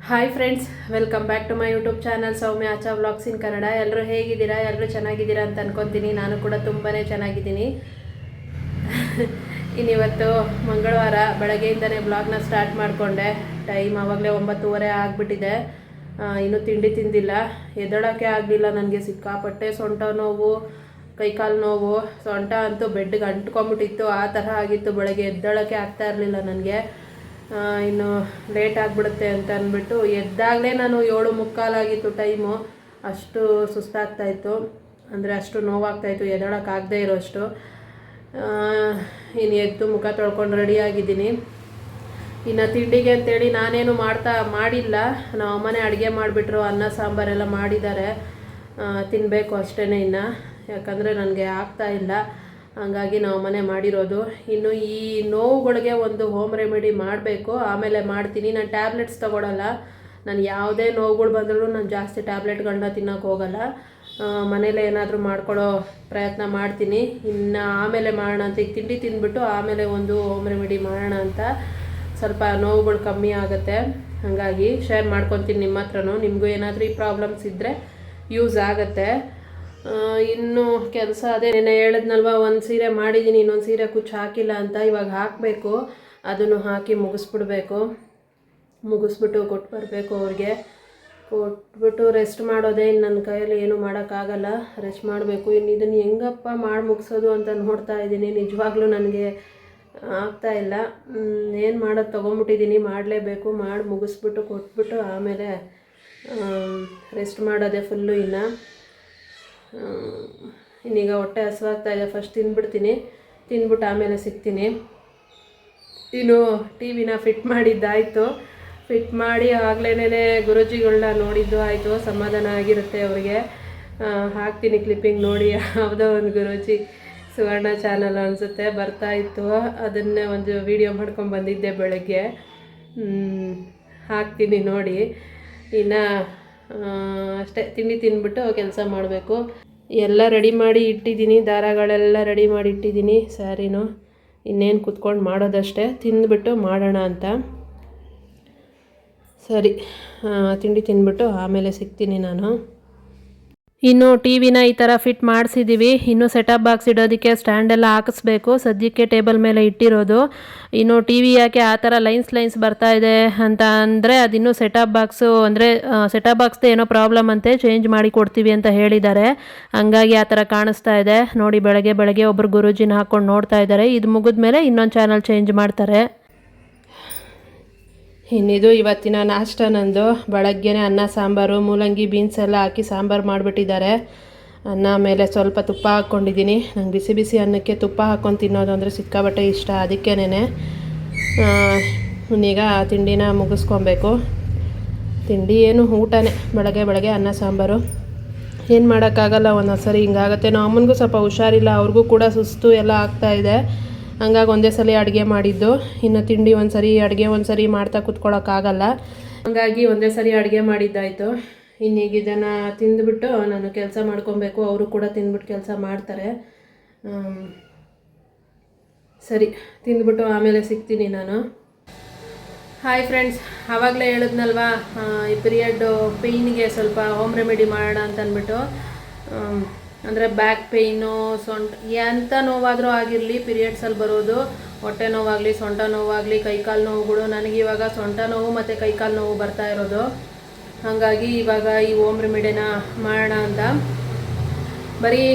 Hi friends, welcome back to my YouTube channel Soumya Acha vlogs in Kannada. ಎಲ್ಲರೂ ಹೇಗಿದ್ದೀರಾ? ಎಲ್ಲರೂ ಚೆನ್ನಾಗಿದ್ದೀರಾ ಅಂತ ಅನ್ಕೊತೀನಿ. ನಾನು ಕೂಡ ತುಂಬಾ ಚೆನ್ನಾಗಿದ್ದೀನಿ. ಇನ್ನಿವತ್ತು ಮಂಗಳವಾರ ಬೆಳಗ್ಗೆಯಿಂದನೇ ಬ್ಲಾಗ್ನ ಸ್ಟಾರ್ಟ್ ಮಾಡಿಕೊಂಡೆ. ಟೈಮ್ ಆವಾಗಲೇ 9:30 ಆಗಿಬಿಟ್ಟಿದೆ. ಇನ್ನೂ ತಿಂಡಿ ತಿಂದಿಲ್ಲ. ಎದ್ದೊಳಕ್ಕೆ ಆಗಲಿಲ್ಲ ನನಗೆ. ಸಿಕ್ಕಾಪಟ್ಟೆ ಸೊಂಟ ನೋವು, ಕೈಕಾಲು ನೋವು. ಸೊಂಟ ಅಂತೂ ಬೆಡ್ಗೆ ಅಂಟ್ಕೊಂಬಿಟ್ಟಿತ್ತು. ಆ ಥರ ಆಗಿತ್ತು. ಬೆಳಗ್ಗೆ ಎದ್ದೊಳಕ್ಕೆ ಆಗ್ತಾ ಇರಲಿಲ್ಲ ನನಗೆ. ಇನ್ನು ಲೇಟ್ ಆಗಿಬಿಡುತ್ತೆ ಅಂತ ಅಂದ್ಬಿಟ್ಟು ಎದ್ದಾಗಲೇ ನಾನು 7:45 ಆಗಿತ್ತು ಟೈಮು. ಅಷ್ಟು ಸುಸ್ತಾಗ್ತಾಯಿತ್ತು, ಅಂದರೆ ಅಷ್ಟು ನೋವಾಗ್ತಾಯಿತ್ತು, ಎದ್ದೊಳಕ್ಕಾಗದೇ ಇರೋಷ್ಟು. ಇನ್ನು ಎದ್ದು ಮುಖ ತೊಳ್ಕೊಂಡು ರೆಡಿಯಾಗಿದ್ದೀನಿ. ಇನ್ನು ತಿಂಡಿಗೆ ಅಂತೇಳಿ ನಾನೇನು ಮಾಡಿಲ್ಲ. ನಮ್ಮ ಅಮ್ಮನೇ ಅಡುಗೆ ಮಾಡಿಬಿಟ್ರು. ಅನ್ನ ಸಾಂಬಾರೆಲ್ಲ ಮಾಡಿದ್ದಾರೆ. ತಿನ್ನಬೇಕು ಅಷ್ಟೇ ಇನ್ನು, ಯಾಕಂದರೆ ನನಗೆ ಆಗ್ತಾಯಿಲ್ಲ. ಹಂಗಾಗಿ ನಾವು ಮನೆ ಮಾಡಿರೋದು. ಇನ್ನು ಈ ನೋವುಗಳಿಗೆ ಒಂದು ಹೋಮ್ ರೆಮಿಡಿ ಮಾಡಬೇಕು, ಆಮೇಲೆ ಮಾಡ್ತೀನಿ. ನಾನು ಟ್ಯಾಬ್ಲೆಟ್ಸ್ ತೊಗೊಳಲ್ಲ. ನಾನು ಯಾವುದೇ ನೋವುಗಳು ಬಂದರೂ ನಾನು ಜಾಸ್ತಿ ಟ್ಯಾಬ್ಲೆಟ್ಗಳನ್ನ ತಿನ್ನೋಕೆ ಹೋಗಲ್ಲ. ಮನೇಲೆ ಏನಾದರೂ ಮಾಡ್ಕೊಳ್ಳೋ ಪ್ರಯತ್ನ ಮಾಡ್ತೀನಿ. ಇನ್ನು ಆಮೇಲೆ ಮಾಡೋಣ ಅಂತ, ಈಗ ತಿಂಡಿ ತಿಂದ್ಬಿಟ್ಟು ಆಮೇಲೆ ಒಂದು ಹೋಮ್ ರೆಮಿಡಿ ಮಾಡೋಣ ಅಂತ. ಸ್ವಲ್ಪ ನೋವುಗಳು ಕಮ್ಮಿ ಆಗುತ್ತೆ. ಹಾಗಾಗಿ ಶೇರ್ ಮಾಡ್ಕೊತೀನಿ ನಿಮ್ಮ ಹತ್ರನೂ. ನಿಮಗೂ ಏನಾದರೂ ಈ ಪ್ರಾಬ್ಲಮ್ಸ್ ಇದ್ದರೆ ಯೂಸ್ ಆಗುತ್ತೆ. ಇನ್ನು ಕೆಲಸ ಅದೇ ನೆನೆ ಹೇಳಿದ್ನಲ್ವ, ಒಂದು ಸೀರೆ ಮಾಡಿದ್ದೀನಿ, ಇನ್ನೊಂದು ಸೀರೆ ಕುಚ್ಚು ಹಾಕಿಲ್ಲ ಅಂತ. ಇವಾಗ ಹಾಕಬೇಕು, ಅದನ್ನು ಹಾಕಿ ಮುಗಿಸ್ಬಿಟ್ಟು ಕೊಟ್ಟು ಬರಬೇಕು ಅವ್ರಿಗೆ. ಕೊಟ್ಬಿಟ್ಟು ರೆಸ್ಟ್ ಮಾಡೋದೇ. ಇನ್ನು ನನ್ನ ಕೈಯಲ್ಲಿ ಏನೂ ಮಾಡೋಕ್ಕಾಗಲ್ಲ, ರೆಸ್ಟ್ ಮಾಡಬೇಕು. ಇನ್ನು ಇದನ್ನು ಹೆಂಗಪ್ಪ ಮಾಡಿ ಮುಗಿಸೋದು ಅಂತ ನೋಡ್ತಾ ಇದ್ದೀನಿ. ನಿಜವಾಗ್ಲೂ ನನಗೆ ಆಗ್ತಾಯಿಲ್ಲ. ಏನು ಮಾಡೋದು ತೊಗೊಂಬಿಟ್ಟಿದ್ದೀನಿ, ಮಾಡಲೇಬೇಕು. ಮಾಡಿ ಮುಗಿಸ್ಬಿಟ್ಟು ಕೊಟ್ಬಿಟ್ಟು ಆಮೇಲೆ ರೆಸ್ಟ್ ಮಾಡೋದೇ ಫುಲ್ಲು. ಇನ್ನೀಗ ಹೊಟ್ಟೆ ಹಸುವಾಗ್ತಾಯಿದೆ. ಫಸ್ಟ್ ತಿಂದ್ಬಿಟ್ಟು ಆಮೇಲೆ ಸಿಗ್ತೀನಿ. ಇನ್ನು ಟಿ ವಿನ ಫಿಟ್ ಮಾಡಿದ್ದಾಯಿತು. ಫಿಟ್ ಮಾಡಿ ಆಗಲೇ ಗುರೂಜಿಗಳನ್ನ ನೋಡಿದ್ದು ಆಯಿತು. ಸಮಾಧಾನ ಆಗಿರುತ್ತೆ ಅವ್ರಿಗೆ. ಹಾಕ್ತೀನಿ ಕ್ಲಿಪ್ಪಿಂಗ್ ನೋಡಿ. ಯಾವುದೋ ಒಂದು ಗುರೂಜಿ ಸುವರ್ಣ ಚಾನಲ್ ಅನಿಸುತ್ತೆ ಬರ್ತಾಯಿತ್ತು. ಅದನ್ನೇ ಒಂದು ವಿಡಿಯೋ ಮಾಡ್ಕೊಂಡು ಬಂದಿದ್ದೆ ಬೆಳಗ್ಗೆ. ಹಾಕ್ತೀನಿ ನೋಡಿ. ಇನ್ನು ಅಷ್ಟೇ, ತಿಂಡಿ ತಿಂದ್ಬಿಟ್ಟು ಕೆಲಸ ಮಾಡಬೇಕು. ಎಲ್ಲ ರೆಡಿ ಮಾಡಿ ಇಟ್ಟಿದ್ದೀನಿ, ದಾರಗಳೆಲ್ಲ ರೆಡಿ ಮಾಡಿ ಇಟ್ಟಿದ್ದೀನಿ, ಸ್ಯಾರಿನೂ. ಇನ್ನೇನು ಕುತ್ಕೊಂಡು ಮಾಡೋದಷ್ಟೇ, ತಿಂದ್ಬಿಟ್ಟು ಮಾಡೋಣ ಅಂತ. ಸರಿ, ತಿಂಡಿ ತಿಂದ್ಬಿಟ್ಟು ಆಮೇಲೆ ಸಿಗ್ತೀನಿ ನಾನು. ಇನ್ನು ಟಿ ವಿನ ಈ ಥರ ಫಿಟ್ ಮಾಡಿಸಿದ್ದೀವಿ. ಇನ್ನು ಸೆಟಪ್ ಬಾಕ್ಸ್ ಇಡೋದಕ್ಕೆ ಸ್ಟ್ಯಾಂಡೆಲ್ಲ ಹಾಕಿಸ್ಬೇಕು. ಸದ್ಯಕ್ಕೆ ಟೇಬಲ್ ಮೇಲೆ ಇಟ್ಟಿರೋದು. ಇನ್ನು ಟಿ ವಿ ಯಾಕೆ ಆ ಥರ ಲೈನ್ಸ್ ಬರ್ತಾ ಇದೆ ಅಂತ ಅಂದರೆ, ಅದಿನ್ನೂ ಸೆಟಪ್ ಬಾಕ್ಸು, ಅಂದರೆ ಸೆಟಪ್ ಬಾಕ್ಸ್ದು ಏನೋ ಪ್ರಾಬ್ಲಮ್ ಅಂತೆ, ಚೇಂಜ್ ಮಾಡಿ ಕೊಡ್ತೀವಿ ಅಂತ ಹೇಳಿದ್ದಾರೆ. ಹಂಗಾಗಿ ಆ ಥರ ಕಾಣಿಸ್ತಾ ಇದೆ ನೋಡಿ. ಬೆಳಗ್ಗೆ ಒಬ್ಬರು ಗುರೂಜಿನ ಹಾಕ್ಕೊಂಡು ನೋಡ್ತಾ ಇದ್ದಾರೆ. ಇದು ಮುಗಿದ್ಮೇಲೆ ಇನ್ನೊಂದು ಚಾನಲ್ ಚೇಂಜ್ ಮಾಡ್ತಾರೆ. ಇನ್ನಿದು ಇವತ್ತಿನ ನಾಷ್ಟ ನಂದು. ಬೆಳಗ್ಗೆನೇ ಅನ್ನ ಸಾಂಬಾರು, ಮೂಲಂಗಿ ಬೀನ್ಸ್ ಎಲ್ಲ ಹಾಕಿ ಸಾಂಬಾರು ಮಾಡಿಬಿಟ್ಟಿದ್ದಾರೆ. ಅನ್ನ ಮೇಲೆ ಸ್ವಲ್ಪ ತುಪ್ಪ ಹಾಕ್ಕೊಂಡಿದ್ದೀನಿ. ನಂಗೆ ಬಿಸಿ ಅನ್ನಕ್ಕೆ ತುಪ್ಪ ಹಾಕ್ಕೊಂಡು ತಿನ್ನೋದು ಅಂದರೆ ಸಿಕ್ಕಾಬಟ್ಟೆ ಇಷ್ಟ. ಅದಕ್ಕೇನೆ ಈಗ ತಿಂಡಿನ ಮುಗಿಸ್ಕೊಬೇಕು. ತಿಂಡಿ ಏನು ಊಟನೇ, ಬೆಳಗ್ಗೆ ಅನ್ನ ಸಾಂಬಾರು. ಏನು ಮಾಡೋಕ್ಕಾಗಲ್ಲ, ಒಂದೊಂದು ಸರಿ ಹಿಂಗಾಗುತ್ತೆ. ನಮ್ಮ ಅಮ್ಮನಿಗೂ ಸ್ವಲ್ಪ ಹುಷಾರಿಲ್ಲ, ಅವ್ರಿಗೂ ಕೂಡ ಸುಸ್ತು ಎಲ್ಲ ಆಗ್ತಾಯಿದೆ. ಹಂಗಾಗಿ ಒಂದೇ ಸಲ ಅಡುಗೆ ಮಾಡಿದ್ದು. ಇನ್ನು ತಿಂಡಿ ಅಡುಗೆ ಒಂದು ಸರಿ ಮಾಡ್ತಾ ಕೂತ್ಕೊಳ್ಳೋಕ್ಕಾಗಲ್ಲ. ಹಂಗಾಗಿ ಒಂದೇ ಸರಿ ಅಡುಗೆ ಮಾಡಿದ್ದಾಯಿತು. ಇನ್ನೀಗ ಇದನ್ನು ತಿಂದುಬಿಟ್ಟು ನಾನು ಕೆಲಸ ಮಾಡ್ಕೊಬೇಕು. ಅವರು ಕೂಡ ತಿಂದ್ಬಿಟ್ಟು ಕೆಲಸ ಮಾಡ್ತಾರೆ. ಸರಿ, ತಿಂದ್ಬಿಟ್ಟು ಆಮೇಲೆ ಸಿಗ್ತೀನಿ ನಾನು. ಹಾಯ್ ಫ್ರೆಂಡ್ಸ್, ಆವಾಗಲೇ ಹೇಳಿದ್ನಲ್ವಾ, ಈ ಪೀರಿಯಡ್ಡು ಪೇಯ್ನಿಗೆ ಸ್ವಲ್ಪ ಹೋಮ್ ರೆಮಿಡಿ ಮಾಡೋಣ ಅಂತ ಅಂದ್ಬಿಟ್ಟು. ಅಂದರೆ ಬ್ಯಾಕ್ ಪೇಯ್ನು, ಸೊಂಟ, ಎಂಥ ನೋವಾದರೂ ಆಗಿರಲಿ, ಪೀರಿಯಡ್ಸಲ್ಲಿ ಬರೋದು, ಹೊಟ್ಟೆ ನೋವಾಗಲಿ, ಸೊಂಟ ನೋವಾಗಲಿ, ಕೈಕಾಲು ನೋವುಗಳು. ನನಗಿವಾಗ ಸೊಂಟ ನೋವು ಮತ್ತು ಕೈಕಾಲು ನೋವು ಬರ್ತಾ ಇರೋದು. ಹಾಗಾಗಿ ಇವಾಗ ಈ ಹೋಮ್ ರೆಮಿಡಿನ ಮಾಡೋಣ ಅಂತ. ಬರೀ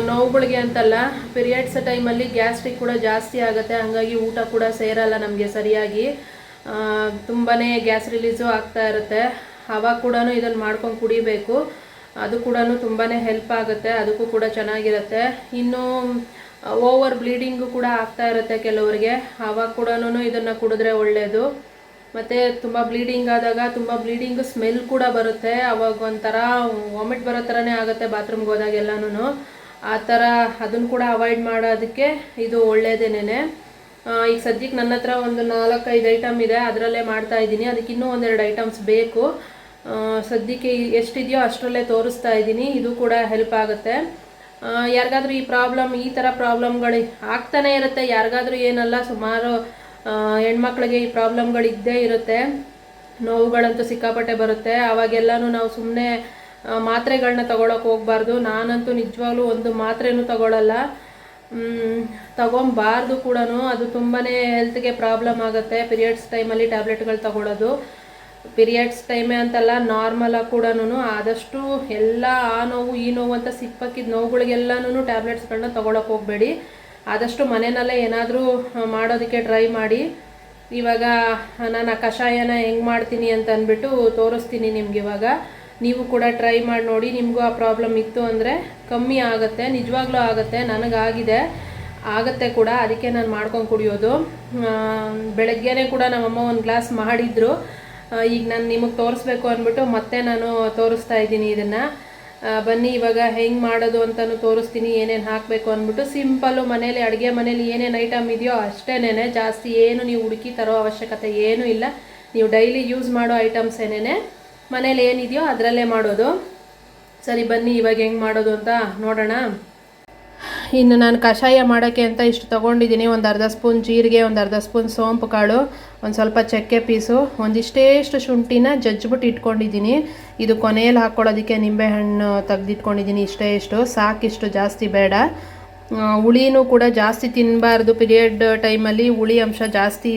ನೋವುಗಳಿಗೆ ಅಂತಲ್ಲ, ಪೀರಿಯಡ್ಸ್ ಟೈಮಲ್ಲಿ ಗ್ಯಾಸ್ಟ್ರಿಕ್ ಕೂಡ ಜಾಸ್ತಿ ಆಗುತ್ತೆ. ಹಾಗಾಗಿ ಊಟ ಕೂಡ ಸೇರಲ್ಲ ನಮಗೆ ಸರಿಯಾಗಿ. ತುಂಬಾ ಗ್ಯಾಸ್ ರಿಲೀಸು ಆಗ್ತಾ ಇರುತ್ತೆ. ಅವಾಗ ಕೂಡ ಇದನ್ನು ಮಾಡ್ಕೊಂಡು ಕುಡಿಬೇಕು. ಅದು ಕೂಡ ತುಂಬಾ ಹೆಲ್ಪ್ ಆಗುತ್ತೆ. ಅದಕ್ಕೂ ಕೂಡ ಚೆನ್ನಾಗಿರುತ್ತೆ. ಇನ್ನು ಓವರ್ ಬ್ಲೀಡಿಂಗು ಕೂಡ ಆಗ್ತಾ ಇರುತ್ತೆ ಕೆಲವರಿಗೆ. ಆವಾಗ ಕೂಡ ಇದನ್ನು ಕುಡಿದ್ರೆ ಒಳ್ಳೆಯದು. ಮತ್ತು ತುಂಬ ಬ್ಲೀಡಿಂಗ್ ಆದಾಗ ತುಂಬ ಬ್ಲೀಡಿಂಗ್ ಸ್ಮೆಲ್ ಕೂಡ ಬರುತ್ತೆ. ಅವಾಗ ಒಂಥರ ವಾಮಿಟ್ ಬರೋ ಥರನೇ ಆಗುತ್ತೆ ಬಾತ್ರೂಮ್ಗೆ ಹೋದಾಗೆಲ್ಲನೂ. ಆ ಥರ ಅದನ್ನು ಕೂಡ ಅವಾಯ್ಡ್ ಮಾಡೋದಕ್ಕೆ ಇದು ಒಳ್ಳೆಯದೇನೆ. ಈಗ ಸದ್ಯಕ್ಕೆ ನನ್ನ ಹತ್ರ ಒಂದು 4-5 ಐಟಮ್ ಇದೆ, ಅದರಲ್ಲೇ ಮಾಡ್ತಾಯಿದ್ದೀನಿ. ಅದಕ್ಕೆ ಇನ್ನೂ 1-2 ಐಟಮ್ಸ್ ಬೇಕು. ಸದ್ಯಕ್ಕೆ ಎಷ್ಟಿದೆಯೋ ಅಷ್ಟರಲ್ಲೇ ತೋರಿಸ್ತಾ ಇದ್ದೀನಿ. ಇದು ಕೂಡ ಹೆಲ್ಪ್ ಆಗುತ್ತೆ. ಯಾರಿಗಾದ್ರೂ ಈ ಥರ ಪ್ರಾಬ್ಲಮ್ಗಳು ಆಗ್ತಾನೆ ಇರುತ್ತೆ. ಯಾರಿಗಾದ್ರೂ ಏನಲ್ಲ, ಸುಮಾರು ಹೆಣ್ಮಕ್ಳಿಗೆ ಈ ಪ್ರಾಬ್ಲಮ್ಗಳಿದ್ದೇ ಇರುತ್ತೆ. ನೋವುಗಳಂತೂ ಸಿಕ್ಕಾಪಟ್ಟೆ ಬರುತ್ತೆ. ಆವಾಗೆಲ್ಲನೂ ನಾವು ಸುಮ್ಮನೆ ಮಾತ್ರೆಗಳನ್ನ ತಗೊಳಕ್ಕೆ ಹೋಗ್ಬಾರ್ದು. ನಾನಂತೂ ನಿಜವಾಗ್ಲೂ ಒಂದು ಮಾತ್ರೆನೂ ತಗೊಳ್ಳಲ್ಲ, ತಗೊಬಾರ್ದು ಕೂಡ. ಅದು ತುಂಬಾ ಹೆಲ್ತ್ಗೆ ಪ್ರಾಬ್ಲಮ್ ಆಗುತ್ತೆ ಪೀರಿಯಡ್ಸ್ ಟೈಮಲ್ಲಿ ಟ್ಯಾಬ್ಲೆಟ್ಗಳು ತಗೊಳ್ಳೋದು. ಪೀರಿಯಡ್ಸ್ ಟೈಮೇ ಅಂತಲ್ಲ, ನಾರ್ಮಲಾಗಿ ಕೂಡ ಆದಷ್ಟು ಎಲ್ಲ ಆ ನೋವು ಈ ನೋವು ಅಂತ ಸಿಪ್ಪಕ್ಕಿದ ನೋವುಗಳಿಗೆಲ್ಲನೂ ಟ್ಯಾಬ್ಲೆಟ್ಸ್ಗಳನ್ನ ತಗೊಳಕ್ಕೆ ಹೋಗಬೇಡಿ. ಆದಷ್ಟು ಮನೆಯಲ್ಲೇ ಏನಾದರೂ ಮಾಡೋದಕ್ಕೆ ಟ್ರೈ ಮಾಡಿ. ಇವಾಗ ನಾನು ಆ ಕಷಾಯನ ಹೆಂಗೆ ಮಾಡ್ತೀನಿ ಅಂತ ಅಂದ್ಬಿಟ್ಟು ತೋರಿಸ್ತೀನಿ ನಿಮ್ಗೆ. ಇವಾಗ ನೀವು ಕೂಡ ಟ್ರೈ ಮಾಡಿ ನೋಡಿ. ನಿಮಗೂ ಆ ಪ್ರಾಬ್ಲಮ್ ಇತ್ತು ಅಂದರೆ ಕಮ್ಮಿ ಆಗುತ್ತೆ, ನಿಜವಾಗ್ಲೂ ಆಗುತ್ತೆ. ನನಗಾಗಿದೆ, ಆಗುತ್ತೆ ಕೂಡ. ಅದಕ್ಕೆ ನಾನು ಮಾಡ್ಕೊಂಡು ಕುಡಿಯೋದು. ಬೆಳಗ್ಗೆನೇ ಕೂಡ ನಮ್ಮಮ್ಮ ಒಂದು ಗ್ಲಾಸ್ ಮಾಡಿದ್ರು. ಈಗ ನಾನು ನಿಮಗೆ ತೋರಿಸ್ಬೇಕು ಅಂದ್ಬಿಟ್ಟು ಮತ್ತೆ ನಾನು ತೋರಿಸ್ತಾ ಇದ್ದೀನಿ ಇದನ್ನು. ಬನ್ನಿ ಇವಾಗ ಹೆಂಗೆ ಮಾಡೋದು ಅಂತಲೂ ತೋರಿಸ್ತೀನಿ, ಏನೇನು ಹಾಕಬೇಕು ಅಂದ್ಬಿಟ್ಟು. ಸಿಂಪಲ್ಲು ಮನೇಲಿ ಅಡುಗೆ ಮನೇಲಿ ಏನೇನು ಐಟಮ್ ಇದೆಯೋ ಅಷ್ಟೇನೆ, ಜಾಸ್ತಿ ಏನು ನೀವು ಹುಡುಕಿ ತರೋ ಅವಶ್ಯಕತೆ ಏನೂ ಇಲ್ಲ. ನೀವು ಡೈಲಿ ಯೂಸ್ ಮಾಡೋ ಐಟಮ್ಸ್ ಏನೇನೆ ಮನೇಲಿ ಏನಿದೆಯೋ ಅದರಲ್ಲೇ ಮಾಡೋದು. ಸರಿ ಬನ್ನಿ ಇವಾಗ ಹೆಂಗೆ ಮಾಡೋದು ಅಂತ ನೋಡೋಣ. ಇನ್ನು ನಾನು ಕಷಾಯ ಮಾಡೋಕ್ಕೆ ಅಂತ ಇಷ್ಟು ತೊಗೊಂಡಿದ್ದೀನಿ. ಒಂದು ಅರ್ಧ ಸ್ಪೂನ್ ಜೀರಿಗೆ, ಒಂದು ಅರ್ಧ ಸ್ಪೂನ್ ಸೋಂಪು ಕಾಳು, ಒಂದು ಸ್ವಲ್ಪ ಚಕ್ಕೆ ಪೀಸು, ಒಂದಿಷ್ಟೇಷ್ಟು ಶುಂಠಿನ ಜಜ್ಜಿಬಿಟ್ಟು ಇಟ್ಕೊಂಡಿದ್ದೀನಿ. ಇದು ಕೊನೆಯಲ್ಲಿ ಹಾಕ್ಕೊಳ್ಳೋದಕ್ಕೆ ನಿಂಬೆಹಣ್ಣು ತೆಗೆದಿಟ್ಕೊಂಡಿದ್ದೀನಿ. ಇಷ್ಟು ಸಾಕಿಷ್ಟು, ಜಾಸ್ತಿ ಬೇಡ. ಹುಳಿನೂ ಕೂಡ ಜಾಸ್ತಿ ತಿನ್ನಬಾರ್ದು. ಪೀರಿಯಡ್ ಟೈಮಲ್ಲಿ ಹುಳಿ ಅಂಶ ಜಾಸ್ತಿ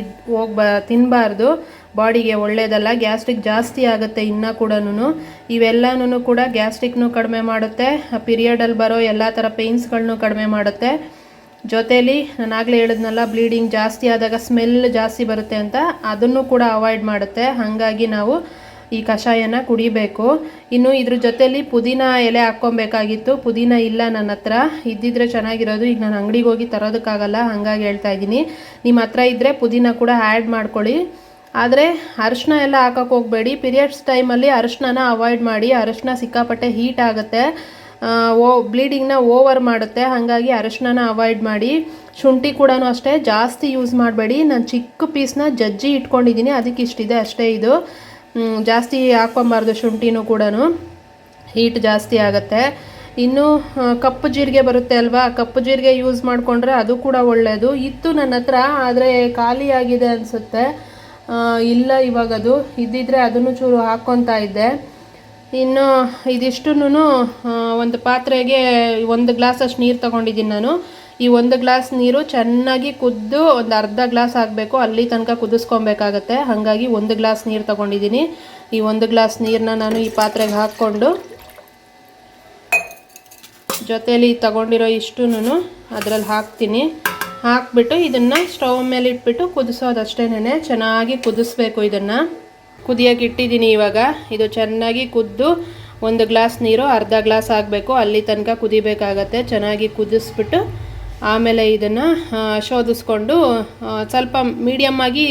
ತಿನ್ನಬಾರ್ದು, ಬಾಡಿಗೆ ಒಳ್ಳೆಯದಲ್ಲ. ಗ್ಯಾಸ್ಟ್ರಿಕ್ ಜಾಸ್ತಿ ಆಗುತ್ತೆ ಇನ್ನೂ ಕೂಡ. ಇವೆಲ್ಲನೂ ಕೂಡ ಗ್ಯಾಸ್ಟ್ರಿಕ್ನೂ ಕಡಿಮೆ ಮಾಡುತ್ತೆ, ಪೀರಿಯಡಲ್ಲಿ ಬರೋ ಎಲ್ಲ ಥರ ಪೇಯ್ನ್ಸ್ಗಳನ್ನೂ ಕಡಿಮೆ ಮಾಡುತ್ತೆ. ಜೊತೇಲಿ ನಾನು ಆಗಲೇ ಹೇಳಿದ್ನಲ್ಲ, ಬ್ಲೀಡಿಂಗ್ ಜಾಸ್ತಿ ಆದಾಗ ಸ್ಮೆಲ್ ಜಾಸ್ತಿ ಬರುತ್ತೆ ಅಂತ, ಅದನ್ನು ಕೂಡ ಅವಾಯ್ಡ್ ಮಾಡುತ್ತೆ. ಹಾಗಾಗಿ ನಾವು ಈ ಕಷಾಯನ ಕುಡಿಬೇಕು. ಇನ್ನು ಇದ್ರ ಜೊತೇಲಿ ಪುದೀನ ಎಲೆ ಹಾಕ್ಕೊಬೇಕಾಗಿತ್ತು. ಪುದೀನ ಇಲ್ಲ ನನ್ನ ಹತ್ರ, ಇದ್ದಿದ್ರೆ ಚೆನ್ನಾಗಿರೋದು. ಈಗ ನಾನು ಅಂಗಡಿಗೆ ಹೋಗಿ ತರೋದಕ್ಕಾಗಲ್ಲ, ಹಾಗಾಗಿ ಹೇಳ್ತಾ ಇದ್ದೀನಿ. ನಿಮ್ಮ ಹತ್ರ ಇದ್ದರೆ ಪುದೀನ ಕೂಡ ಆ್ಯಡ್ ಮಾಡ್ಕೊಳ್ಳಿ. ಆದರೆ ಅರಿಶಿನ ಎಲ್ಲ ಹಾಕೋಕ್ಕೆ ಹೋಗಬೇಡಿ. ಪೀರಿಯಡ್ಸ್ ಟೈಮಲ್ಲಿ ಅರಿಶಿನ ಅವಾಯ್ಡ್ ಮಾಡಿ. ಅರಿಶಿನ ಸಿಕ್ಕಾಪಟ್ಟೆ ಹೀಟ್ ಆಗುತ್ತೆ, ಬ್ಲೀಡಿಂಗ್ನ ಓವರ್ ಮಾಡುತ್ತೆ. ಹಾಗಾಗಿ ಅರಿಶಿನ ಅವಾಯ್ಡ್ ಮಾಡಿ. ಶುಂಠಿ ಕೂಡ ಅಷ್ಟೇ ಜಾಸ್ತಿ ಯೂಸ್ ಮಾಡಬೇಡಿ. ನಾನು ಚಿಕ್ಕ ಪೀಸ್ನ ಜಜ್ಜಿ ಇಟ್ಕೊಂಡಿದ್ದೀನಿ, ಅದಕ್ಕೆ ಇಷ್ಟಿದೆ ಅಷ್ಟೇ. ಇದು ಜಾಸ್ತಿ ಹಾಕ್ಕೊಬಾರ್ದು ಶುಂಠಿನೂ ಕೂಡ, ಹೀಟ್ ಜಾಸ್ತಿ ಆಗುತ್ತೆ. ಇನ್ನು ಕಪ್ಪು ಜೀರಿಗೆ ಬರುತ್ತೆ ಅಲ್ವಾ, ಕಪ್ಪು ಜೀರಿಗೆ ಯೂಸ್ ಮಾಡಿಕೊಂಡ್ರೆ ಅದು ಕೂಡ ಒಳ್ಳೆಯದು. ಇತ್ತು ನನ್ನ ಹತ್ರ, ಆದರೆ ಖಾಲಿ ಆಗಿದೆ ಅನಿಸುತ್ತೆ. ಇಲ್ಲ ಇವಾಗ ಅದು ಇದ್ದಿದ್ರೆ ಅದನ್ನು ಚೂರು ಹಾಕ್ಕೊತಾ ಇದ್ದೆ. ಇನ್ನು ಇದಿಷ್ಟನ್ನು ಒಂದು ಪಾತ್ರೆಗೆ 1 ಗ್ಲಾಸಷ್ಟು ನೀರು ತೊಗೊಂಡಿದ್ದೀನಿ ನಾನು. ಈ 1 ಗ್ಲಾಸ್ ನೀರು ಚೆನ್ನಾಗಿ ಕುದ್ದು ಒಂದು ಅರ್ಧ ಗ್ಲಾಸ್ ಆಗಬೇಕು, ಅಲ್ಲಿ ತನಕ ಕುದಿಸ್ಕೊಬೇಕಾಗತ್ತೆ. ಹಾಗಾಗಿ 1 ಗ್ಲಾಸ್ ನೀರು ತೊಗೊಂಡಿದ್ದೀನಿ. ಈ 1 ಗ್ಲಾಸ್ ನೀರನ್ನ ನಾನು ಈ ಪಾತ್ರೆಗೆ ಹಾಕ್ಕೊಂಡು ಜೊತೇಲಿ ತೊಗೊಂಡಿರೋ ಇಷ್ಟುನು ಅದರಲ್ಲಿ ಹಾಕ್ತೀನಿ. ಹಾಕ್ಬಿಟ್ಟು ಇದನ್ನು ಸ್ಟವ್ ಮೇಲೆ ಇಟ್ಬಿಟ್ಟು ಕುದಿಸೋದಷ್ಟೇನೆ. ಚೆನ್ನಾಗಿ ಕುದಿಸ್ಬೇಕು. ಇದನ್ನು ಕುದಿಯೋಕೆ ಇಟ್ಟಿದ್ದೀನಿ. ಇವಾಗ ಇದು ಚೆನ್ನಾಗಿ ಕುದ್ದು 1 ಗ್ಲಾಸ್ ನೀರು ಅರ್ಧ ಗ್ಲಾಸ್ ಆಗಬೇಕು, ಅಲ್ಲಿ ತನಕ ಕುದಿಬೇಕಾಗತ್ತೆ. ಚೆನ್ನಾಗಿ ಕುದಿಸ್ಬಿಟ್ಟು ಆಮೇಲೆ ಇದನ್ನು ಶೋಧಿಸ್ಕೊಂಡು ಸ್ವಲ್ಪ ಮೀಡಿಯಮ್ ಆಗಿ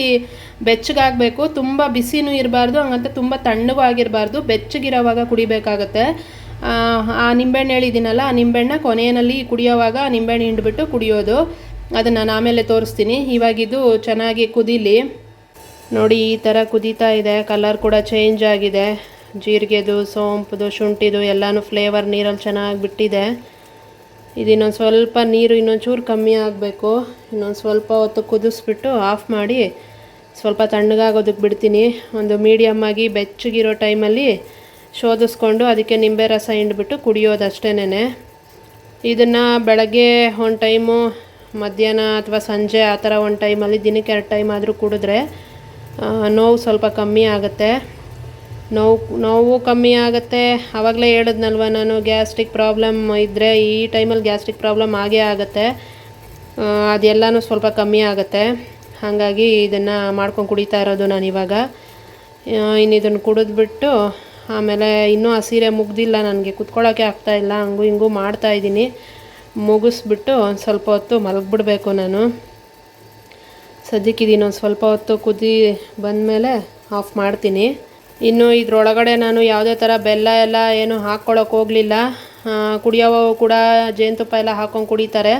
ಬೆಚ್ಚಗಾಗಬೇಕು. ತುಂಬ ಬಿಸಿನೂ ಇರಬಾರ್ದು, ಹಂಗಂತ ತುಂಬ ತಣ್ಣಗೂ ಆಗಿರಬಾರ್ದು. ಬೆಚ್ಚಗಿರೋವಾಗ ಕುಡಿಬೇಕಾಗತ್ತೆ. ಆ ನಿಂಬೆಹಣ್ಣು ಹೇಳಿದ್ದೀನಲ್ಲ, ಆ ನಿಂಬೆಹಣ್ಣ ಕೊನೆಯಲ್ಲಿ ಕುಡಿಯೋವಾಗ ನಿಂಬೆಹಣ್ಣು ಹಿಂಡ್ಬಿಟ್ಟು ಕುಡಿಯೋದು. ಅದನ್ನು ನಾನು ಆಮೇಲೆ ತೋರಿಸ್ತೀನಿ. ಇವಾಗಿದು ಚೆನ್ನಾಗಿ ಕುದೀಲಿ. ನೋಡಿ ಈ ಥರ ಕುದೀತಾ ಇದೆ, ಕಲರ್ ಕೂಡ ಚೇಂಜ್ ಆಗಿದೆ. ಜೀರಿಗೆದು, ಸೋಂಪುದು, ಶುಂಠಿದು ಎಲ್ಲನೂ ಫ್ಲೇವರ್ ನೀರಲ್ಲಿ ಚೆನ್ನಾಗಿ ಬಿಟ್ಟಿದೆ. ಇದು ಇನ್ನೊಂದು ಸ್ವಲ್ಪ ನೀರು ಇನ್ನೊಂಚೂರು ಕಮ್ಮಿ ಆಗಬೇಕು. ಇನ್ನೊಂದು ಸ್ವಲ್ಪ ಹೊತ್ತು ಕುದಿಸ್ಬಿಟ್ಟು ಆಫ್ ಮಾಡಿ ಸ್ವಲ್ಪ ತಣ್ಣಗಾಗೋದಕ್ಕೆ ಬಿಡ್ತೀನಿ. ಒಂದು ಮೀಡಿಯಮ್ಮಾಗಿ ಬೆಚ್ಚಗಿರೋ ಟೈಮಲ್ಲಿ ಶೋಧಿಸ್ಕೊಂಡು ಅದಕ್ಕೆ ನಿಂಬೆ ರಸ ಹಿಂಡ್ಬಿಟ್ಟು ಕುಡಿಯೋದಷ್ಟೇನೆ. ಇದನ್ನು ಬೆಳಗ್ಗೆ ಒಂದು ಟೈಮು, ಮಧ್ಯಾಹ್ನ ಅಥವಾ ಸಂಜೆ ಆ ಥರ ಒಂದು ಟೈಮಲ್ಲಿ ದಿನಕ್ಕೆ 2 ಟೈಮ್ ಆದರೂ ಕುಡಿದ್ರೆ ನೋವು ಸ್ವಲ್ಪ ಕಮ್ಮಿ ಆಗುತ್ತೆ. ನೋವು ಕಮ್ಮಿ ಆಗುತ್ತೆ. ಆವಾಗಲೇ ಹೇಳಿದ್ನಲ್ವ ನಾನು, ಗ್ಯಾಸ್ಟ್ರಿಕ್ ಪ್ರಾಬ್ಲಮ್ ಇದ್ದರೆ ಈ ಟೈಮಲ್ಲಿ ಗ್ಯಾಸ್ಟ್ರಿಕ್ ಪ್ರಾಬ್ಲಮ್ ಆಗೇ ಆಗುತ್ತೆ. ಅದೆಲ್ಲನೂ ಸ್ವಲ್ಪ ಕಮ್ಮಿ ಆಗುತ್ತೆ. ಹಾಗಾಗಿ ಇದನ್ನು ಮಾಡ್ಕೊಂಡು ಕುಡಿತಾ ಇರೋದು ನಾನು ಇವಾಗ. ಇನ್ನು ಇದನ್ನು ಕುಡಿದ್ಬಿಟ್ಟು ಆಮೇಲೆ ಇನ್ನೂ ಆ ಸೀರೆ ಮುಗ್ದಿಲ್ಲ ನನಗೆ, ಕುತ್ಕೊಳ್ಳೋಕ್ಕೆ ಆಗ್ತಾಯಿಲ್ಲ. ಹಂಗೂ ಹಿಂಗೂ ಮಾಡ್ತಾಯಿದ್ದೀನಿ. ಮುಗಿಸ್ಬಿಟ್ಟು ಒಂದು ಸ್ವಲ್ಪ ಹೊತ್ತು ಮಲಗಿಬಿಡ್ಬೇಕು ನಾನು. ಸದ್ಯಕ್ಕಿದ್ದೀನಿ, ಒಂದು ಸ್ವಲ್ಪ ಹೊತ್ತು ಕುದಿ ಬಂದಮೇಲೆ ಆಫ್ ಮಾಡ್ತೀನಿ. ಇನ್ನು ಇದರೊಳಗಡೆ ನಾನು ಯಾವುದೇ ಥರ ಬೆಲ್ಲ ಎಲ್ಲ ಏನು ಹಾಕ್ಕೊಳ್ಳೋಕೆ ಹೋಗಲಿಲ್ಲ. ಕುಡಿಯೋವು ಕೂಡ ಜೇನುತುಪ್ಪ ಎಲ್ಲ ಹಾಕ್ಕೊಂಡು ಕುಡಿತಾರೆ.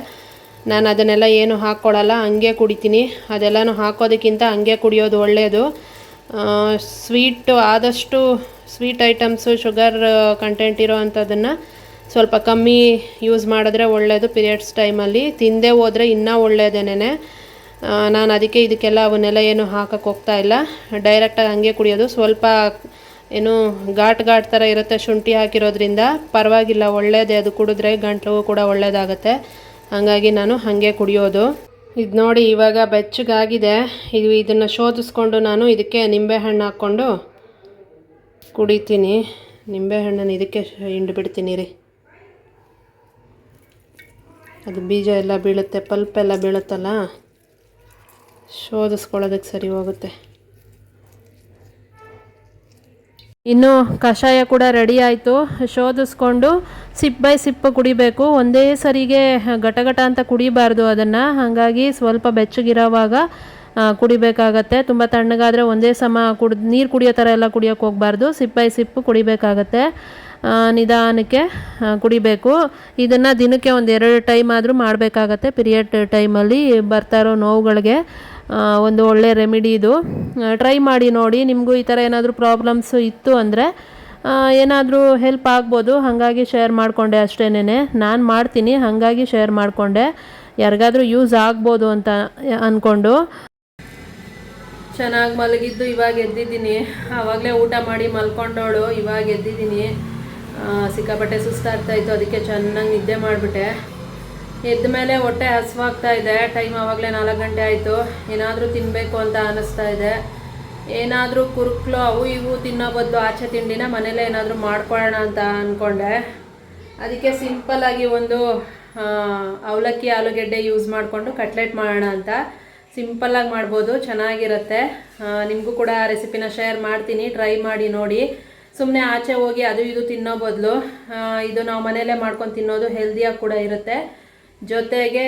ನಾನು ಅದನ್ನೆಲ್ಲ ಏನು ಹಾಕ್ಕೊಳ್ಳಲ್ಲ, ಹಂಗೆ ಕುಡಿತೀನಿ. ಅದೆಲ್ಲನೂ ಹಾಕೋದಕ್ಕಿಂತ ಹಂಗೆ ಕುಡಿಯೋದು ಒಳ್ಳೆಯದು. ಆದಷ್ಟು ಸ್ವೀಟ್ ಐಟಮ್ಸು, ಶುಗರ್ ಕಂಟೆಂಟ್ ಇರೋ ಅಂಥದ್ದನ್ನು ಸ್ವಲ್ಪ ಕಮ್ಮಿ ಯೂಸ್ ಮಾಡಿದ್ರೆ ಒಳ್ಳೆಯದು. ಪೀರಿಯಡ್ಸ್ ಟೈಮಲ್ಲಿ ತಿಂದೇ ಹೋದರೆ ಇನ್ನೂ ಒಳ್ಳೆಯದೇನೆ. ನಾನು ಅದಕ್ಕೆ ಇದಕ್ಕೆಲ್ಲ ಅವನ್ನೆಲ್ಲ ಏನು ಹಾಕಕ್ಕೆ ಹೋಗ್ತಾ ಇಲ್ಲ, ಡೈರೆಕ್ಟಾಗಿ ಹಂಗೆ ಕುಡಿಯೋದು. ಸ್ವಲ್ಪ ಏನು ಘಾಟ್ ಥರ ಇರುತ್ತೆ ಶುಂಠಿ ಹಾಕಿರೋದ್ರಿಂದ ಪರವಾಗಿಲ್ಲ, ಒಳ್ಳೆಯದೇ ಅದು. ಕುಡಿದ್ರೆ ಗಂಟ್ಲಿಗೂ ಕೂಡ ಒಳ್ಳೆಯದಾಗತ್ತೆ. ಹಾಗಾಗಿ ನಾನು ಹಾಗೆ ಕುಡಿಯೋದು. ಇದು ನೋಡಿ ಇವಾಗ ಬೆಚ್ಚಗಾಗಿದೆ. ಇದನ್ನು ಶೋಧಿಸ್ಕೊಂಡು ನಾನು ಇದಕ್ಕೆ ನಿಂಬೆಹಣ್ಣು ಹಾಕ್ಕೊಂಡು ಕುಡಿತೀನಿ. ನಿಂಬೆಹಣ್ಣನ್ನು ಇದಕ್ಕೆ ಹಿಂಡ್ಬಿಡ್ತೀನಿ ರೀ. ಅದು ಬೀಜ ಎಲ್ಲ ಬೀಳುತ್ತೆ, ಪಲ್ಪ್ ಎಲ್ಲ ಬೀಳುತ್ತಲ್ಲ, ಶೋಧಿಸ್ಕೊಳ್ಳೋದಕ್ಕೆ ಸರಿ ಹೋಗುತ್ತೆ. ಇನ್ನು ಕಷಾಯ ಕೂಡ ರೆಡಿ ಆಯಿತು. ಶೋಧಿಸ್ಕೊಂಡು ಸಿಪ್ ಬೈ ಸಿಪ್ ಕುಡಿಬೇಕು, ಒಂದೇ ಸರಿಗೆ ಘಟ ಅಂತ ಕುಡಿಬಾರ್ದು ಅದನ್ನು. ಹಾಗಾಗಿ ಸ್ವಲ್ಪ ಬೆಚ್ಚಗಿರೋವಾಗ ಕುಡಿಬೇಕಾಗತ್ತೆ. ತುಂಬ ತಣ್ಣಗಾದರೆ ಒಂದೇ ಸಮ ನೀರು ಕುಡಿಯೋ ಥರ ಎಲ್ಲ ಕುಡಿಯೋಕ್ಕೆ ಹೋಗಬಾರ್ದು. ಸಿಪ್ ಬೈ ಸಿಪ್ಪು ಕುಡಿಬೇಕಾಗತ್ತೆ, ನಿಧಾನಕ್ಕೆ ಕುಡಿಬೇಕು. ಇದನ್ನು ದಿನಕ್ಕೆ 1-2 ಟೈಮ್ ಆದರೂ ಮಾಡಬೇಕಾಗತ್ತೆ. ಪೀರಿಯಡ್ ಟೈಮಲ್ಲಿ ಬರ್ತಾ ಇರೋ ನೋವುಗಳಿಗೆ ಒಂದು ಒಳ್ಳೆ ರೆಮಿಡಿ ಇದು. ಟ್ರೈ ಮಾಡಿ ನೋಡಿ. ನಿಮಗೂ ಈ ಥರ ಏನಾದರೂ ಪ್ರಾಬ್ಲಮ್ಸ್ ಇತ್ತು ಅಂದರೆ ಏನಾದರೂ ಹೆಲ್ಪ್ ಆಗ್ಬೋದು. ಹಾಗಾಗಿ ಶೇರ್ ಮಾಡಿಕೊಂಡೆ ಅಷ್ಟೇನೆ. ನಾನು ಮಾಡ್ತೀನಿ, ಹಾಗಾಗಿ ಶೇರ್ ಮಾಡಿಕೊಂಡೆ, ಯಾರಿಗಾದರೂ ಯೂಸ್ ಆಗ್ಬೋದು ಅಂತ ಅಂದ್ಕೊಂಡು. ಚೆನ್ನಾಗಿ ಮಲಗಿದ್ದು ಇವಾಗ ಎದ್ದಿದ್ದೀನಿ. ಆವಾಗಲೇ ಊಟ ಮಾಡಿ ಮಲ್ಕೊಂಡವಳು, ಇವಾಗ ಎದ್ದಿದ್ದೀನಿ. ಸಿಕ್ಕಾಪಟ್ಟೆ ಸುಸ್ತಾಗ್ತಾಯಿತ್ತು, ಅದಕ್ಕೆ ಚೆನ್ನಾಗಿ ನಿದ್ದೆ ಮಾಡಿಬಿಟ್ಟೆ. ಎದ್ದ ಮೇಲೆ ಹೊಟ್ಟೆ ಹಸಿವಾಗ್ತಾ ಇದೆ. ಟೈಮ್ ಆವಾಗಲೇ 4 ಗಂಟೆ ಆಯಿತು. ಏನಾದರೂ ತಿನ್ನಬೇಕು ಅಂತ ಅನ್ನಿಸ್ತಾ ಇದೆ. ಏನಾದರೂ ಕುರುಕ್ಲು ಅವು ಇವು ತಿನ್ನೋ ಬದಲು ಆಚೆ ತಿಂಡಿನ ಮನೇಲೇ ಏನಾದರೂ ಮಾಡ್ಕೊಳ್ಳೋಣ ಅಂತ ಅಂದ್ಕೊಂಡೆ. ಅದಕ್ಕೆ ಸಿಂಪಲ್ಲಾಗಿ ಒಂದು ಅವಲಕ್ಕಿ ಆಲೂಗೆಡ್ಡೆ ಯೂಸ್ ಮಾಡಿಕೊಂಡು ಕಟ್ಲೆಟ್ ಮಾಡೋಣ ಅಂತ. ಸಿಂಪಲ್ಲಾಗಿ ಮಾಡ್ಬೋದು, ಚೆನ್ನಾಗಿರುತ್ತೆ. ನಿಮಗೂ ಕೂಡ ರೆಸಿಪಿನ ಶೇರ್ ಮಾಡ್ತೀನಿ, ಟ್ರೈ ಮಾಡಿ ನೋಡಿ. ಸುಮ್ಮನೆ ಆಚೆ ಹೋಗಿ ಅದು ಇದು ತಿನ್ನೋ ಬದಲು ಇದು ನಾವು ಮನೆಯಲ್ಲೇ ಮಾಡ್ಕೊಂಡು ತಿನ್ನೋದು ಹೆಲ್ದಿಯಾಗಿ ಕೂಡ ಇರುತ್ತೆ. ಜೊತೆಗೆ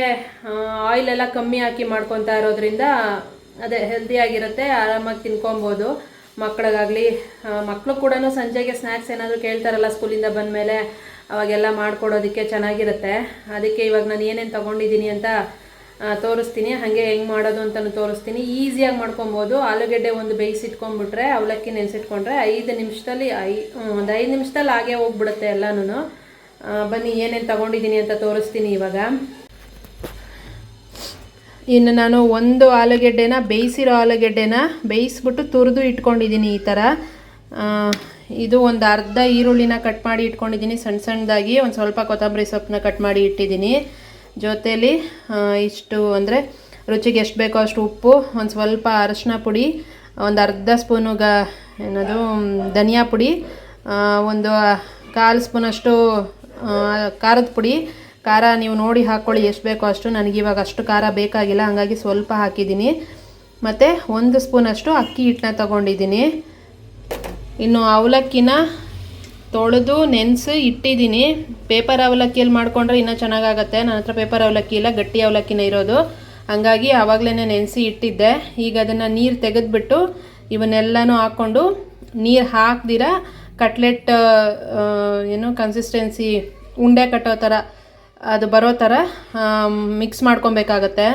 ಆಯಿಲೆಲ್ಲ ಕಮ್ಮಿ ಹಾಕಿ ಮಾಡ್ಕೊತಾ ಇರೋದ್ರಿಂದ ಅದೇ ಹೆಲ್ದಿಯಾಗಿರುತ್ತೆ, ಆರಾಮಾಗಿ ತಿನ್ಕೊಬೋದು. ಮಕ್ಕಳಿಗಾಗಲಿ, ಮಕ್ಕಳು ಕೂಡ ಸಂಜೆಗೆ ಸ್ನ್ಯಾಕ್ಸ್ ಏನಾದರೂ ಕೇಳ್ತಾರಲ್ಲ ಸ್ಕೂಲಿಂದ ಬಂದಮೇಲೆ, ಅವಾಗೆಲ್ಲ ಮಾಡಿಕೊಡೋದಕ್ಕೆ ಚೆನ್ನಾಗಿರುತ್ತೆ. ಅದಕ್ಕೆ ಇವಾಗ ನಾನು ಏನೇನು ತೊಗೊಂಡಿದ್ದೀನಿ ಅಂತ ತೋರಿಸ್ತೀನಿ, ಹಾಗೆ ಹೆಂಗೆ ಮಾಡೋದು ಅಂತಲೂ ತೋರಿಸ್ತೀನಿ. ಈಸಿಯಾಗಿ ಮಾಡ್ಕೊಬೋದು. ಆಲೂಗೆಡ್ಡೆ ಒಂದು ಬೇಯಿಸಿಟ್ಕೊಂಡ್ಬಿಟ್ರೆ, ಅವಲಕ್ಕಿ ನೆನೆಸಿಟ್ಕೊಂಡ್ರೆ 5 ನಿಮಿಷದಲ್ಲಿ ಒಂದು 5 ನಿಮಿಷದಲ್ಲಿ ಹಾಗೆ ಹೋಗ್ಬಿಡುತ್ತೆ ಎಲ್ಲನೂ. ಬನ್ನಿ ಏನೇನು ತೊಗೊಂಡಿದ್ದೀನಿ ಅಂತ ತೋರಿಸ್ತೀನಿ ಇವಾಗ. ಇನ್ನು ನಾನು ಒಂದು ಆಲೂಗೆಡ್ಡೆನ, ಬೇಯಿಸಿರೋ ಆಲೂಗೆಡ್ಡೆನ ಬೇಯಿಸ್ಬಿಟ್ಟು ತುರಿದು ಇಟ್ಕೊಂಡಿದ್ದೀನಿ ಈ ಥರ. ಇದು ಒಂದು ಅರ್ಧ ಈರುಳ್ಳಿನ ಕಟ್ ಮಾಡಿ ಇಟ್ಕೊಂಡಿದ್ದೀನಿ ಸಣ್ಣದಾಗಿ. ಒಂದು ಸ್ವಲ್ಪ ಕೊತ್ತಂಬರಿ ಸೊಪ್ಪನ್ನ ಕಟ್ ಮಾಡಿ ಇಟ್ಟಿದ್ದೀನಿ. ಜೊತೇಲಿ ಇಷ್ಟು ಅಂದರೆ ರುಚಿಗೆ ಎಷ್ಟು ಬೇಕೋ ಅಷ್ಟು ಉಪ್ಪು, ಒಂದು ಸ್ವಲ್ಪ ಅರಶಿನ ಪುಡಿ, ಒಂದು ಅರ್ಧ ಸ್ಪೂನು ಏನದು ಧನಿಯಾ ಪುಡಿ, ಒಂದು 1/4 ಸ್ಪೂನಷ್ಟು ಖಾರದ ಪುಡಿ. ಖಾರ ನೀವು ನೋಡಿ ಹಾಕ್ಕೊಳ್ಳಿ ಎಷ್ಟು ಬೇಕೋ ಅಷ್ಟು. ನನಗಿವಾಗ ಅಷ್ಟು ಖಾರ ಬೇಕಾಗಿಲ್ಲ, ಹಾಗಾಗಿ ಸ್ವಲ್ಪ ಹಾಕಿದ್ದೀನಿ. ಮತ್ತು 1 ಸ್ಪೂನಷ್ಟು ಅಕ್ಕಿ ಹಿಟ್ಟನ್ನ ತೊಗೊಂಡಿದ್ದೀನಿ. ಇನ್ನು ಅವಲಕ್ಕಿನ ತೊಳೆದು ನೆನೆಸಿ ಇಟ್ಟಿದ್ದೀನಿ. ಪೇಪರ್ ಅವಲಕ್ಕಿಯಲ್ಲಿ ಮಾಡಿಕೊಂಡ್ರೆ ಇನ್ನೂ ಚೆನ್ನಾಗಾಗತ್ತೆ. ನನ್ನ ಹತ್ರ ಪೇಪರ್ ಅವಲಕ್ಕಿ ಇಲ್ಲ, ಗಟ್ಟಿ ಅವಲಕ್ಕಿನ ಇರೋದು. ಹಾಗಾಗಿ ಆವಾಗಲೇ ನೆನೆಸಿ ಇಟ್ಟಿದ್ದೆ. ಈಗ ಅದನ್ನು ನೀರು ತೆಗೆದುಬಿಟ್ಟು ಇವನ್ನೆಲ್ಲನೂ ಹಾಕ್ಕೊಂಡು, ನೀರು ಹಾಕ್ದಿರ ಕಟ್ಲೆಟ್ ಏನು ಕನ್ಸಿಸ್ಟೆನ್ಸಿ ಉಂಡೆ ಕಟ್ಟೋ ಥರ ಅದು ಬರೋ ಥರ ಮಿಕ್ಸ್ ಮಾಡ್ಕೊಬೇಕಾಗತ್ತೆ.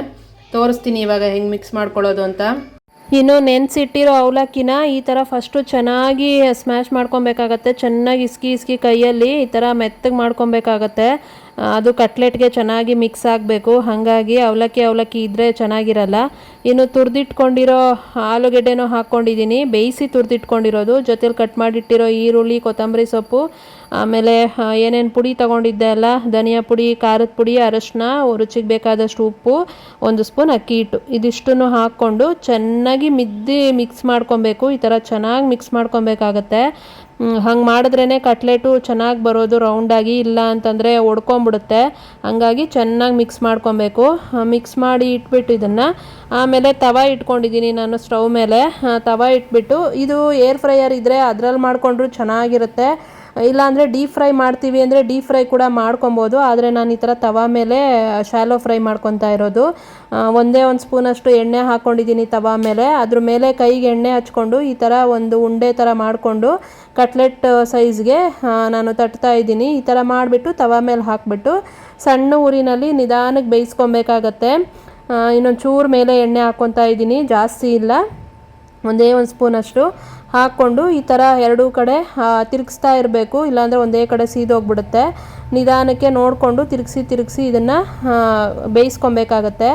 ತೋರಿಸ್ತೀನಿ ಇವಾಗ ಹೆಂಗೆ ಮಿಕ್ಸ್ ಮಾಡ್ಕೊಳ್ಳೋದು ಅಂತ. ಇನ್ನು ನೆನೆಸಿಟ್ಟಿರೋ ಅವಲಕ್ಕಿನ ಈ ಥರ ಫಸ್ಟು ಚೆನ್ನಾಗಿ ಸ್ಮ್ಯಾಶ್ ಮಾಡ್ಕೊಬೇಕಾಗತ್ತೆ. ಚೆನ್ನಾಗಿ ಇಸ್ಕಿ ಕೈಯಲ್ಲಿ ಈ ಥರ ಮೆತ್ತಗೆ ಮಾಡ್ಕೊಬೇಕಾಗತ್ತೆ. ಅದು ಕಟ್ಲೆಟ್ಗೆ ಚೆನ್ನಾಗಿ ಮಿಕ್ಸ್ ಆಗಬೇಕು. ಹಾಗಾಗಿ ಅವಲಕ್ಕಿ ಇದ್ದರೆ ಚೆನ್ನಾಗಿರಲ್ಲ. ಇನ್ನು ತುರಿದಿಟ್ಕೊಂಡಿರೋ ಆಲೂಗೆಡ್ಡೆನೂ ಹಾಕ್ಕೊಂಡಿದ್ದೀನಿ, ಬೇಯಿಸಿ ತುರಿದಿಟ್ಕೊಂಡಿರೋದು. ಜೊತೆಲಿ ಕಟ್ ಮಾಡಿಟ್ಟಿರೋ ಈರುಳ್ಳಿ, ಕೊತ್ತಂಬರಿ ಸೊಪ್ಪು, ಆಮೇಲೆ ಏನೇನು ಪುಡಿ ತೊಗೊಂಡಿದ್ದೆ ಅಲ್ಲ, ಧನಿಯಾ ಪುಡಿ, ಖಾರದ ಪುಡಿ, ಅರಶಿನ, ರುಚಿಗೆ ಬೇಕಾದಷ್ಟು ಉಪ್ಪು, 1 ಸ್ಪೂನ್ ಅಕ್ಕಿ ಹಿಟ್ಟು, ಇದಿಷ್ಟನ್ನು ಹಾಕ್ಕೊಂಡು ಚೆನ್ನಾಗಿ ಮಿಕ್ಸ್ ಮಾಡ್ಕೊಬೇಕು. ಈ ಥರ ಚೆನ್ನಾಗಿ ಮಿಕ್ಸ್ ಮಾಡ್ಕೊಬೇಕಾಗತ್ತೆ. ಹಂಗೆ ಮಾಡಿದ್ರೇ ಕಟ್ಲೆಟು ಚೆನ್ನಾಗಿ ಬರೋದು ರೌಂಡಾಗಿ, ಇಲ್ಲ ಅಂತಂದರೆ ಒಡ್ಕೊಂಬಿಡುತ್ತೆ. ಹಂಗಾಗಿ ಚೆನ್ನಾಗಿ ಮಿಕ್ಸ್ ಮಾಡ್ಕೊಬೇಕು. ಮಿಕ್ಸ್ ಮಾಡಿ ಇಟ್ಬಿಟ್ಟು ಇದನ್ನು ಆಮೇಲೆ ತವಾ ಇಟ್ಕೊಂಡಿದ್ದೀನಿ ನಾನು ಸ್ಟವ್ ಮೇಲೆ. ತವಾ ಇಟ್ಬಿಟ್ಟು, ಇದು ಏರ್ ಫ್ರೈಯರ್ ಇದ್ದರೆ ಅದರಲ್ಲಿ ಮಾಡಿಕೊಂಡ್ರು ಚೆನ್ನಾಗಿರುತ್ತೆ. ಇಲ್ಲಾಂದರೆ ಡೀಪ್ ಫ್ರೈ ಮಾಡ್ತೀವಿ ಅಂದರೆ ಡೀಪ್ ಫ್ರೈ ಕೂಡ ಮಾಡ್ಕೊಬೋದು. ಆದರೆ ನಾನು ಈ ಥರ ತವಾ ಮೇಲೆ ಶಾಲೋ ಫ್ರೈ ಮಾಡ್ಕೊತಾ ಇರೋದು. ಒಂದೇ 1 ಸ್ಪೂನಷ್ಟು ಎಣ್ಣೆ ಹಾಕ್ಕೊಂಡಿದ್ದೀನಿ ತವಾ ಮೇಲೆ. ಅದ್ರ ಮೇಲೆ ಕೈಗೆ ಎಣ್ಣೆ ಹಚ್ಕೊಂಡು ಈ ಥರ ಒಂದು ಉಂಡೆ ಥರ ಮಾಡಿಕೊಂಡು ಕಟ್ಲೆಟ್ ಸೈಜ್ಗೆ ನಾನು ತಟ್ತಾ ಇದ್ದೀನಿ. ಈ ಥರ ಮಾಡಿಬಿಟ್ಟು ತವಾ ಮೇಲೆ ಹಾಕಿಬಿಟ್ಟು ಸಣ್ಣ ಊರಿನಲ್ಲಿ ನಿಧಾನಕ್ಕೆ ಬೇಯಿಸ್ಕೊಬೇಕಾಗತ್ತೆ. ಇನ್ನೊಂದು ಚೂರು ಮೇಲೆ ಎಣ್ಣೆ ಹಾಕ್ಕೊತಾ ಇದ್ದೀನಿ, ಜಾಸ್ತಿ ಇಲ್ಲ, ಒಂದೇ 1 ಸ್ಪೂನಷ್ಟು ಹಾಕ್ಕೊಂಡು ಈ ಥರ ಎರಡೂ ಕಡೆ ತಿರುಗಿಸ್ತಾ ಇರಬೇಕು, ಇಲ್ಲಾಂದರೆ ಒಂದೇ ಕಡೆ ಸೀದೋಗ್ಬಿಡುತ್ತೆ. ನಿಧಾನಕ್ಕೆ ನೋಡಿಕೊಂಡು ತಿರುಗಿಸಿ ಇದನ್ನು ಬೇಯಿಸ್ಕೊಬೇಕಾಗತ್ತೆ.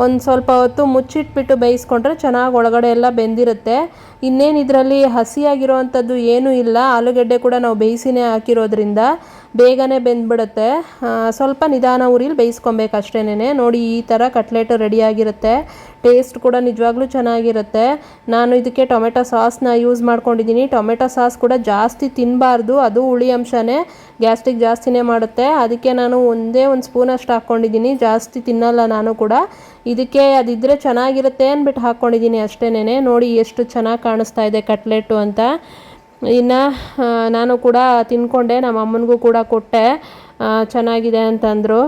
ಒಂದು ಸ್ವಲ್ಪ ಹೊತ್ತು ಮುಚ್ಚಿಟ್ಬಿಟ್ಟು ಬೇಯಿಸ್ಕೊಂಡ್ರೆ ಚೆನ್ನಾಗಿ ಒಳಗಡೆ ಎಲ್ಲ ಬೆಂದಿರುತ್ತೆ. ಇನ್ನೇನು ಇದರಲ್ಲಿ ಹಸಿಯಾಗಿರೋವಂಥದ್ದು ಏನೂ ಇಲ್ಲ, ಆಲೂಗಡ್ಡೆ ಕೂಡ ನಾವು ಬೇಯಿಸಿನೇ ಹಾಕಿರೋದ್ರಿಂದ ಬೇಗನೆ ಬೆಂದ್ಬಿಡುತ್ತೆ. ಸ್ವಲ್ಪ ನಿಧಾನ ಉರಿಲಿ ಬೇಯಿಸ್ಕೊಬೇಕು ಅಷ್ಟೇನೆ. ನೋಡಿ ಈ ಥರ ಕಟ್ಲೆಟ್ ರೆಡಿಯಾಗಿರುತ್ತೆ. ಟೇಸ್ಟ್ ಕೂಡ ನಿಜವಾಗ್ಲೂ ಚೆನ್ನಾಗಿರುತ್ತೆ. ನಾನು ಇದಕ್ಕೆ ಟೊಮೆಟೊ ಸಾಸ್ನ ಯೂಸ್ ಮಾಡ್ಕೊಂಡಿದ್ದೀನಿ. ಟೊಮೆಟೊ ಸಾಸ್ ಕೂಡ ಜಾಸ್ತಿ ತಿನ್ನಬಾರ್ದು, ಅದು ಹುಳಿ ಅಂಶನೇ, ಗ್ಯಾಸ್ಟ್ರಿಕ್ ಜಾಸ್ತಿನೇ ಮಾಡುತ್ತೆ. ಅದಕ್ಕೆ ನಾನು ಒಂದೇ ಒಂದು ಸ್ಪೂನಷ್ಟು ಹಾಕ್ಕೊಂಡಿದ್ದೀನಿ, ಜಾಸ್ತಿ ತಿನ್ನಲ್ಲ ನಾನು ಕೂಡ. ಇದಕ್ಕೆ ಅದಿದ್ದರೆ ಚೆನ್ನಾಗಿರುತ್ತೆ ಅಂದ್ಬಿಟ್ಟು ಹಾಕ್ಕೊಂಡಿದ್ದೀನಿ ಅಷ್ಟೇನೆ. ನೋಡಿ ಎಷ್ಟು ಚೆನ್ನಾಗಿ ಕಾಣಿಸ್ತಾ ಇದೆ ಕಟ್ಲೆಟು ಅಂತ. ಇನ್ನು ನಾನು ಕೂಡ ತಿಂದ್ಕೊಂಡೆ, ನಮ್ಮ ಅಮ್ಮನಿಗೂ ಕೂಡ ಕೊಟ್ಟೆ, ಚೆನ್ನಾಗಿದೆ ಅಂತಂದರು.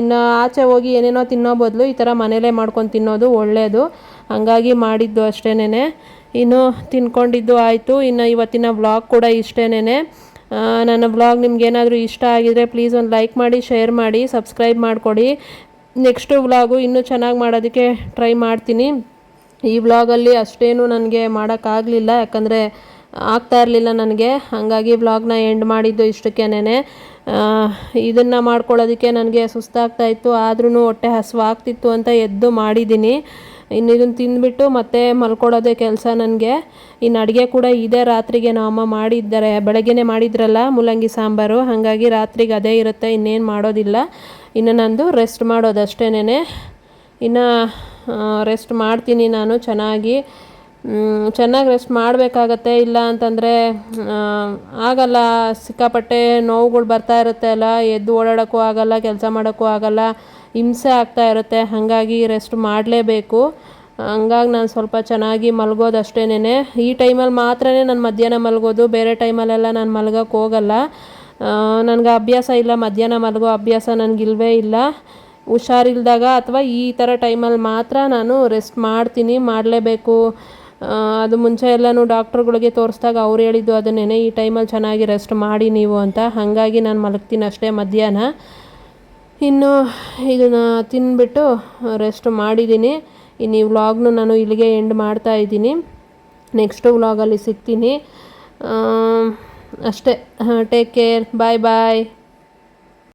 ಇನ್ನು ಆಚೆ ಹೋಗಿ ಏನೇನೋ ತಿನ್ನೋ ಬದಲು ಈ ಥರ ಮನೇಲೇ ಮಾಡ್ಕೊಂಡು ತಿನ್ನೋದು ಒಳ್ಳೆಯದು, ಹಾಗಾಗಿ ಮಾಡಿದ್ದು ಅಷ್ಟೇನೆ. ಇನ್ನು ತಿನ್ಕೊಂಡಿದ್ದು ಆಯಿತು. ಇನ್ನು ಇವತ್ತಿನ ವ್ಲಾಗ್ ಕೂಡ ಇಷ್ಟೇನೆ. ನನ್ನ ವ್ಲಾಗ್ ನಿಮ್ಗೇನಾದರೂ ಇಷ್ಟ ಆಗಿದರೆ ಪ್ಲೀಸ್ ಒಂದು ಲೈಕ್ ಮಾಡಿ, ಶೇರ್ ಮಾಡಿ, ಸಬ್ಸ್ಕ್ರೈಬ್ ಮಾಡಿಕೊಡಿ. ನೆಕ್ಸ್ಟು ವ್ಲಾಗು ಇನ್ನೂ ಚೆನ್ನಾಗಿ ಮಾಡೋದಕ್ಕೆ ಟ್ರೈ ಮಾಡ್ತೀನಿ. ಈ ವ್ಲಾಗಲ್ಲಿ ಅಷ್ಟೇನು ನನಗೆ ಮಾಡೋಕ್ಕಾಗಲಿಲ್ಲ, ಯಾಕಂದರೆ ಆಗ್ತಾ ಇರಲಿಲ್ಲ ನನಗೆ, ಹಾಗಾಗಿ ವ್ಲಾಗ್ನ ಎಂಡ್ ಮಾಡಿದ್ದು ಇಷ್ಟಕ್ಕೇನೆ. ಇದನ್ನು ಮಾಡ್ಕೊಳ್ಳೋದಕ್ಕೆ ನನಗೆ ಸುಸ್ತಾಗ್ತಾಯಿತ್ತು, ಆದ್ರೂ ಹೊಟ್ಟೆ ಹಸಿವಾಗ್ತಿತ್ತು ಅಂತ ಎದ್ದು ಮಾಡಿದ್ದೀನಿ. ಇನ್ನು ಇದನ್ನು ತಿಂದುಬಿಟ್ಟು ಮತ್ತೆ ಮಲ್ಕೊಳ್ಳೋದೇ ಕೆಲಸ ನನಗೆ. ಇನ್ನು ಅಡುಗೆ ಕೂಡ ಇದೇ ರಾತ್ರಿಗೆ ನಮ್ಮ ಅಮ್ಮ ಮಾಡಿದ್ದಾರೆ, ಬೆಳಗ್ಗೆನೇ ಮಾಡಿದ್ರಲ್ಲ ಮೂಲಂಗಿ ಸಾಂಬಾರು, ಹಾಗಾಗಿ ರಾತ್ರಿಗೆ ಅದೇ ಇರುತ್ತೆ, ಇನ್ನೇನು ಮಾಡೋದಿಲ್ಲ. ಇನ್ನು ನಂದು ರೆಸ್ಟ್ ಮಾಡೋದು ಅಷ್ಟೇನೆ. ಇನ್ನು ರೆಸ್ಟ್ ಮಾಡ್ತೀನಿ ನಾನು ಚೆನ್ನಾಗಿ ರೆಸ್ಟ್ ಮಾಡಬೇಕಾಗತ್ತೆ. ಇಲ್ಲ ಅಂತಂದರೆ ಆಗಲ್ಲ, ಸಿಕ್ಕಾಪಟ್ಟೆ ನೋವುಗಳು ಬರ್ತಾ ಇರುತ್ತೆ ಅಲ್ಲ, ಎದ್ದು ಓಡಾಡೋಕ್ಕೂ ಆಗಲ್ಲ, ಕೆಲಸ ಮಾಡೋಕ್ಕೂ ಆಗಲ್ಲ, ಹಿಂಸೆ ಆಗ್ತಾ ಇರುತ್ತೆ. ಹಾಗಾಗಿ ರೆಸ್ಟ್ ಮಾಡಲೇಬೇಕು. ಹಂಗಾಗಿ ನಾನು ಸ್ವಲ್ಪ ಚೆನ್ನಾಗಿ ಮಲಗೋದು ಅಷ್ಟೇನೆ. ಈ ಟೈಮಲ್ಲಿ ಮಾತ್ರ ನಾನು ಮಧ್ಯಾಹ್ನ ಮಲಗೋದು, ಬೇರೆ ಟೈಮಲ್ಲೆಲ್ಲ ನಾನು ಮಲಗೋಕ್ಕೆ ಹೋಗಲ್ಲ. ನನಗೆ ಅಭ್ಯಾಸ ಇಲ್ಲ, ಮಧ್ಯಾಹ್ನ ಮಲಗೋ ಅಭ್ಯಾಸ ನನಗಿಲ್ವೇ ಇಲ್ಲ. ಹುಷಾರಿಲ್ದಾಗ ಅಥವಾ ಈ ಥರ ಟೈಮಲ್ಲಿ ಮಾತ್ರ ನಾನು ರೆಸ್ಟ್ ಮಾಡಲೇಬೇಕು. ಅದು ಮುಂಚೆ ಎಲ್ಲನೂ ಡಾಕ್ಟ್ರುಗಳಿಗೆ ತೋರಿಸಿದಾಗ ಅವ್ರು ಹೇಳಿದ್ದು ಅದನ್ನೇ, ಈ ಟೈಮಲ್ಲಿ ಚೆನ್ನಾಗಿ ರೆಸ್ಟ್ ಮಾಡಿ ನೀವು ಅಂತ. ಹಾಗಾಗಿ ನಾನು ಮಲಗ್ತೀನಿ ಅಷ್ಟೇ ಮಧ್ಯಾಹ್ನ. ಇನ್ನು ಇದನ್ನು ತಿಂದ್ಬಿಟ್ಟು ರೆಸ್ಟ್ ಮಾಡಿದ್ದೀನಿ. ಇನ್ನು ಈ ವ್ಲಾಗ್ನು ನಾನು ಇಲ್ಲಿಗೆ ಎಂಡ್ ಮಾಡ್ತಾ ಇದ್ದೀನಿ. ನೆಕ್ಸ್ಟ್ ವ್ಲಾಗಲ್ಲಿ ಸಿಗ್ತೀನಿ ಅಷ್ಟೇ. ಟೇಕ್ ಕೇರ್, ಬಾಯ್ ಬಾಯ್.